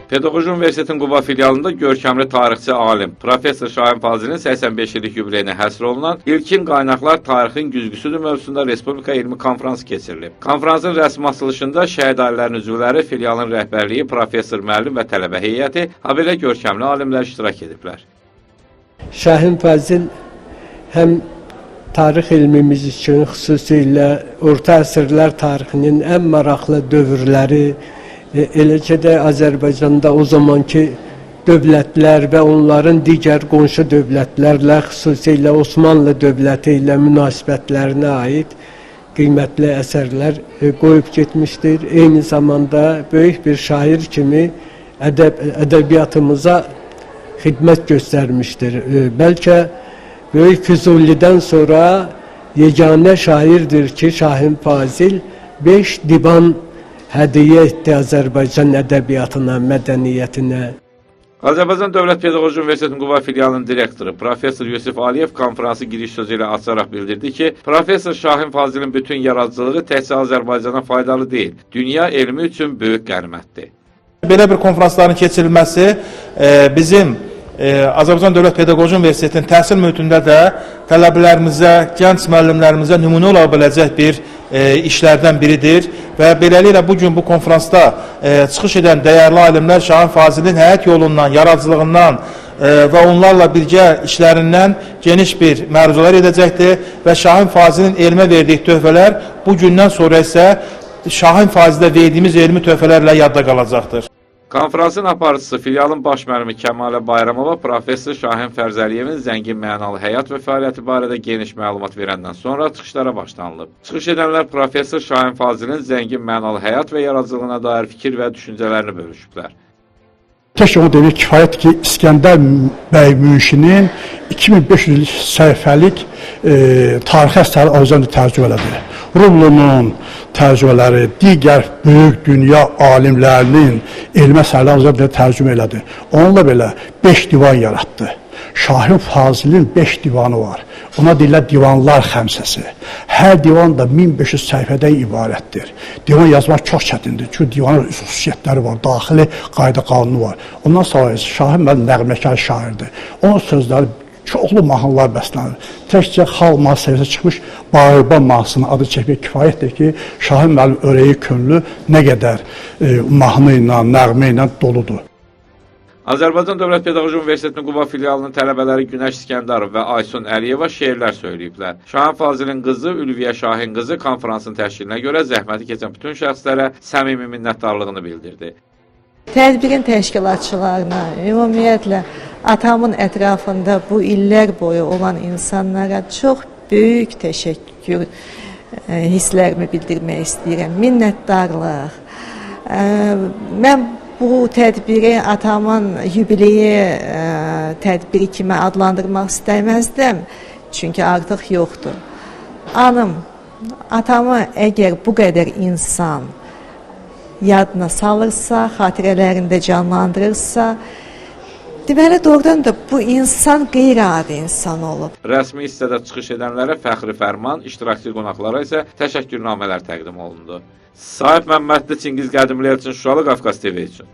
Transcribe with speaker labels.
Speaker 1: Pedaqoji Universitetinin Quba filialında görkəmli tarixçi alim Professor Şahin Fazilin 85 illik yubileyinə həsr olunan İlkin Qaynaqlar Tarixin Güzgüsüdür mövzusunda Respublika Elmi Konfransı keçirilib. Konfransın rəsmi açılışında şəhid ailələrin üzvləri, filialın rəhbərliyi, professor, müəllim və tələbə heyəti, habelə görkəmli alimlər iştirak ediblər.
Speaker 2: Şahin Fazil həm tarix elmimiz üçün xüsusilə orta əsrlər tarixinin ən maraqlı dövrləri, eləcə də Azərbaycanda o zamanki dövlətlər və onların digər qonşu dövlətlərlə, xüsusilə Osmanlı dövləti ilə münasibətlərinə aid qiymətli əsərlər qoyub getmişdir. Eyni zamanda böyük bir şair kimi ədəbiyyatımıza xidmət göstərmişdir. Bəlkə Böyük Füzulidən sonra yeganə şairdir ki, Şahin Fazil 5 divan hədiyyə etdi Azərbaycan ədəbiyyatına, mədəniyyətinə.
Speaker 1: Azərbaycan Dövlət Pedaqoji Universitetinin Quba filialının direktoru Professor Yusif Aliyev konfransı giriş sözü ilə açaraq bildirdi ki, Professor Şahin Fazilin bütün yaradıcılığı təkcə Azərbaycana faydalı deyil, dünya elmi üçün böyük qənimətdir.
Speaker 3: Belə bir konferansların keçirilməsi bizim Azərbaycan Dövlət Pedaqoji Universitetinin təhsil mühitində də tələbələrimizə, gənc müəllimlərimizə nümunə ola biləcək bir işlərdən biridir və beləliklə bugün bu konferansda çıxış edən dəyərli alimlər Şahin Fazilin həyat yolundan, yaradıcılığından və onlarla birgə işlərindən geniş bir məruzələr edəcəkdir və Şahin Fazilin elmə verdiyi töhfələr bugündən sonra isə Şahin Fazildə verdiyimiz elmi töhfələrlə yadda qalacaqdır.
Speaker 1: Konferansın aparıcısı filialın baş müəllimi Kəmalə Bayramova Professor Şahin Fərzəliyevin zəngin mənalı həyat və fəaliyyəti barədə geniş məlumat verəndən sonra çıxışlara başlanılıb. Çıxış edənlər Professor Şahin Fazilin zəngin mənalı həyat və yaradıcılığına dair fikir və düşüncələrini bölüşüblər.
Speaker 4: Tək onu demək kifayət ki, İskəndər bəy Münşinin 2500 səhifəlik tarixi əsəri Azərbaycanda tərcümə elədi. Rullunun tərcümələri, digər böyük dünya alimlərinin elmi əsərləri Azərbaycanda tərcümə elədi. Onunla belə 5 divan yaratdı. Şahin Fazilin 5 divanı var. Ona deyirlər divanlar xəmsəsi. Hər divan da 1500 səhifədən ibarətdir. Divan yazmaq çox çətindir. Çünki divanın xüsusiyyətləri var, daxili qayda qanunu var. Ondan sonra Şahin müəllim nəğməkar şairdir. Onun sözləri çoxlu mahnılar bəslənir. Təkcə xalq mahnısı səviyyəsinə çıxmış Bağırba mahnısının adı çəkmək kifayətdir ki, Şahin müəllim ürəyi könlü nə qədər mahnı ilə, nəğmə ilə doludur.
Speaker 1: Azərbaycan Dövlət Pedaqoji Universitetinin Quba filialının tələbələri Günəş İskəndarov və Aysun Əliyeva şeirlər söyləyiblər. Şahin Fazilin qızı Ülviyə Şahin qızı konferansın təşkilinə görə zəhməti keçən bütün şəxslərə səmimi minnətdarlığını bildirdi.
Speaker 5: Tədbirin təşkilatçılarına, ümumiyyətlə atamın ətrafında bu illər boyu olan insanlara çox böyük təşəkkür hisslərimi bildirmək istəyirəm. Minnətdarlıq. Mən bu tədbiri atamın yubileyi tədbiri kimi adlandırmaq istəməzdim, çünki artıq yoxdur. Anım, atamı əgər bu qədər insan yadına salırsa, xatirələrində canlandırırsa, deməli doğrudan da bu insan qeyri-adi insan olub.
Speaker 1: Rəsmi hissədə çıxış edənlərə fəxri fərman, iştirakçı qonaqlara isə təşəkkürnamələr təqdim olundu. Sahib Məmmədli Çingiz Qədimli üçün Şuşalı Qafqaz TV üçün.